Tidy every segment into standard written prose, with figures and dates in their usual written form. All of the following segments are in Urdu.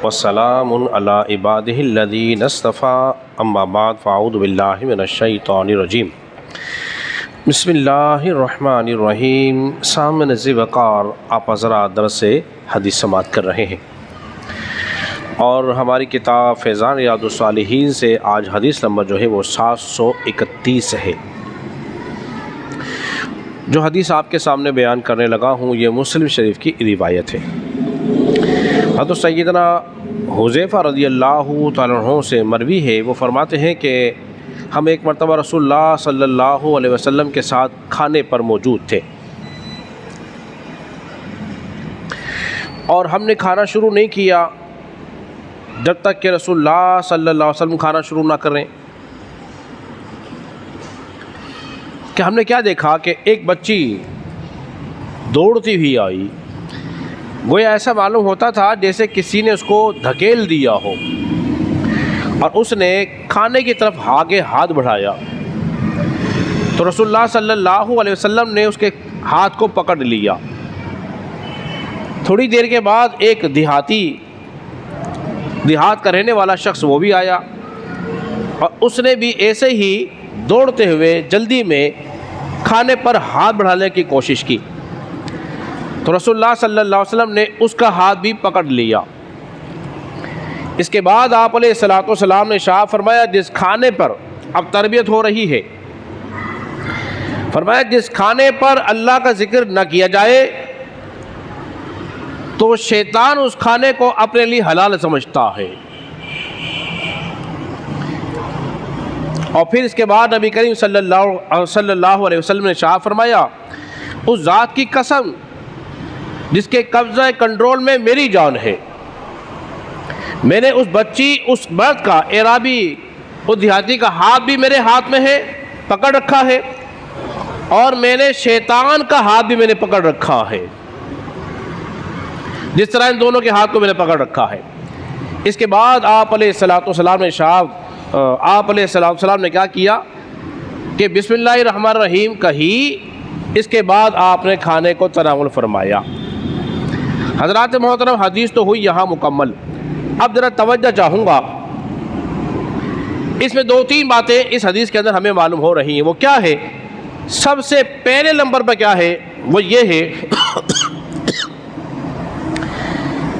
والسلام علی عبادہ الذین اصطفیٰ اما بعد فاعوذ باللہ من الشیطان الرجیم بسم اللہ الرحمن الرحیم۔ سامعین عزیز وقار، آپ حضرات درس حدیث سماعت کر رہے ہیں اور ہماری کتاب فیضان ریاض الصالحین سے آج حدیث نمبر جو ہے وہ 731 ہے۔ جو حدیث آپ کے سامنے بیان کرنے لگا ہوں یہ مسلم شریف کی روایت ہے۔ حضرت سیدنا حذیفہ رضی اللہ تعالیٰ عنہ سے مروی ہے، وہ فرماتے ہیں کہ ہم ایک مرتبہ رسول اللہ صلی اللہ علیہ وسلم کے ساتھ کھانے پر موجود تھے اور ہم نے کھانا شروع نہیں کیا جب تک کہ رسول اللہ صلی اللہ علیہ وسلم کھانا شروع نہ کریں کہ ہم نے کیا دیکھا کہ ایک بچی دوڑتی ہوئی آئی، گویا ایسا معلوم ہوتا تھا جیسے کسی نے اس کو دھکیل دیا ہو، اور اس نے کھانے کی طرف آگے ہاتھ بڑھایا تو رسول اللہ صلی اللہ علیہ وسلم نے اس کے ہاتھ کو پکڑ لیا۔ تھوڑی دیر کے بعد ایک دیہات کا رہنے والا شخص وہ بھی آیا اور اس نے بھی ایسے ہی دوڑتے ہوئے جلدی میں کھانے پر ہاتھ بڑھانے کی کوشش کی تو رسول اللہ صلی اللہ علیہ وسلم نے اس کا ہاتھ بھی پکڑ لیا۔ اس کے بعد آپ علیہ الصلوۃ والسلام نے ارشاد فرمایا جس کھانے پر اب تربیت ہو رہی ہے، فرمایا جس کھانے پر اللہ کا ذکر نہ کیا جائے تو شیطان اس کھانے کو اپنے لیے حلال سمجھتا ہے۔ اور پھر اس کے بعد نبی کریم صلی اللہ علیہ وسلم نے ارشاد فرمایا اس ذات کی قسم جس کے قبضہ کنٹرول میں میری جان ہے، میں نے اس مرد کا اعرابی اس دیہاتی کا ہاتھ بھی میرے ہاتھ میں ہے، پکڑ رکھا ہے، اور میں نے شیطان کا ہاتھ بھی میں نے پکڑ رکھا ہے، جس طرح ان دونوں کے ہاتھ کو میں نے پکڑ رکھا ہے۔ اس کے بعد آپ علیہ السلام نے کیا کیا کہ بسم اللہ الرحمن الرحیم کہی، اس کے بعد آپ نے کھانے کو تناول فرمایا۔ حضرات محترم، حدیث تو ہوئی یہاں مکمل، اب ذرا توجہ چاہوں گا، اس میں 2-3 باتیں اس حدیث کے اندر ہمیں معلوم ہو رہی ہیں۔ وہ کیا ہے؟ سب سے پہلے نمبر پر کیا ہے وہ یہ ہے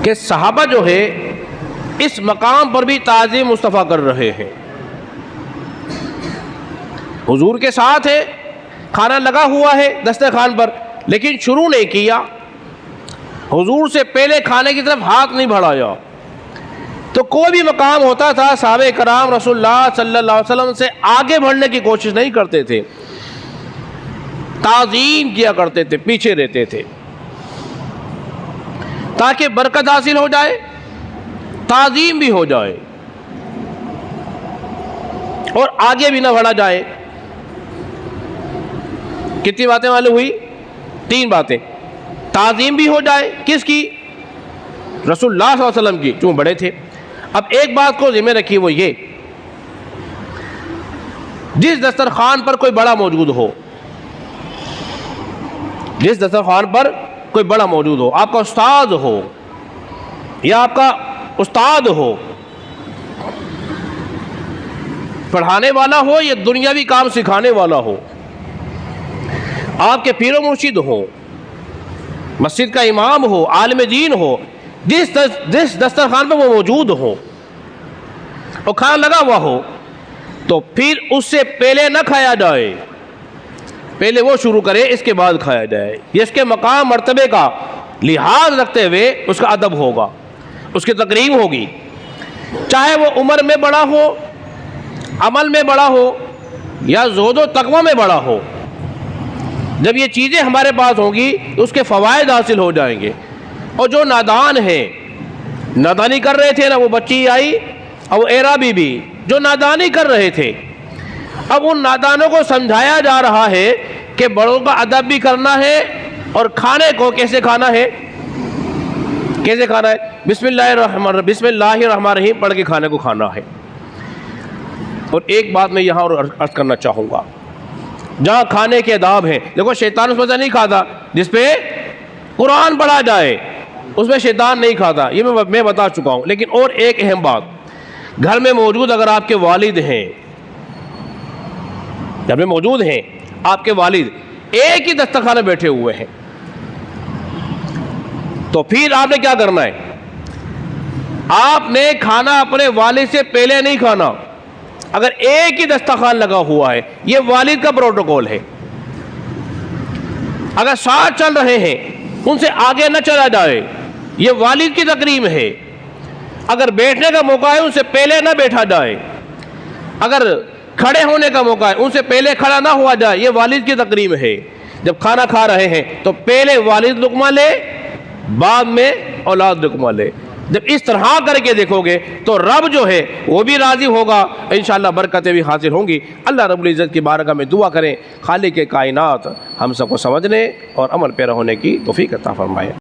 کہ صحابہ جو ہے اس مقام پر بھی تعظیم مصطفیٰ کر رہے ہیں، حضور کے ساتھ ہے، کھانا لگا ہوا ہے دسترخوان پر، لیکن شروع نہیں کیا، حضور سے پہلے کھانے کی طرف ہاتھ نہیں بڑھایا۔ تو کوئی بھی مقام ہوتا تھا صحابہ کرام رسول اللہ صلی اللہ علیہ وسلم سے آگے بڑھنے کی کوشش نہیں کرتے تھے، تعظیم کیا کرتے تھے، پیچھے رہتے تھے تاکہ برکت حاصل ہو جائے، تعظیم بھی ہو جائے اور آگے بھی نہ بڑھا جائے۔ کتنی باتیں معلوم ہوئی؟ 3 باتیں۔ تعظیم بھی ہو جائے، کس کی؟ رسول اللہ صلی اللہ علیہ وسلم کی، چوں بڑے تھے۔ اب ایک بات کو ذمہ رکھی، وہ یہ جس دسترخوان پر کوئی بڑا موجود ہو، جس دسترخوان پر کوئی بڑا موجود ہو، آپ کا استاد ہو یا آپ کا استاد ہو، پڑھانے والا ہو یا دنیاوی کام سکھانے والا ہو، آپ کے پیر و مرشد ہو، مسجد کا امام ہو، عالم دین ہو، جس دسترخوان پہ وہ موجود ہو اور کھانا لگا ہوا ہو، تو پھر اس سے پہلے نہ کھایا جائے، پہلے وہ شروع کرے، اس کے بعد کھایا جائے۔ یہ اس کے مقام مرتبے کا لحاظ رکھتے ہوئے اس کا ادب ہوگا، اس کی تکریم ہوگی، چاہے وہ عمر میں بڑا ہو، عمل میں بڑا ہو یا زہد و تقوی میں بڑا ہو۔ جب یہ چیزیں ہمارے پاس ہوں گی تو اس کے فوائد حاصل ہو جائیں گے۔ اور جو نادان ہیں، نادانی کر رہے تھے نا، وہ بچی آئی اور وہ اعرابی بھی جو نادانی کر رہے تھے، اب ان نادانوں کو سمجھایا جا رہا ہے کہ بڑوں کا ادب بھی کرنا ہے اور کھانے کو کیسے کھانا ہے، کیسے کھانا ہے؟ بسم اللہ الرحمن الرحیم پڑھ کے کھانے کو کھانا ہے۔ اور ایک بات میں یہاں اور عرض کرنا چاہوں گا، جہاں کھانے کے آداب ہیں، دیکھو شیطان اس وجہ نہیں کھاتا جس پہ قرآن پڑھا جائے، اس میں شیطان نہیں کھاتا، یہ میں بتا چکا ہوں۔ لیکن اور ایک اہم بات، گھر میں موجود اگر آپ کے والد ہیں، گھر میں موجود ہیں آپ کے والد، ایک ہی دسترخوان میں بیٹھے ہوئے ہیں، تو پھر آپ نے کیا کرنا ہے؟ آپ نے کھانا اپنے والد سے پہلے نہیں کھانا۔ اگر ایک ہی دسترخوان لگا ہوا ہے، یہ والد کا پروٹوکول ہے، اگر ساتھ چل رہے ہیں ان سے آگے نہ چلا جائے، یہ والد کی تکریم ہے۔ اگر بیٹھنے کا موقع ہے ان سے پہلے نہ بیٹھا جائے، اگر کھڑے ہونے کا موقع ہے ان سے پہلے کھڑا نہ ہوا جائے، یہ والد کی تکریم ہے۔ جب کھانا کھا رہے ہیں تو پہلے والد لقمہ لے، بعد میں اولاد لقمہ لے۔ جب اس طرح کر کے دیکھو گے تو رب جو ہے وہ بھی راضی ہوگا، انشاءاللہ برکتیں بھی حاصل ہوں گی۔ اللہ رب العزت کی بارگاہ میں دعا کریں، خالق کائنات ہم سب کو سمجھنے اور عمل پیرا ہونے کی توفیق عطا فرمائے۔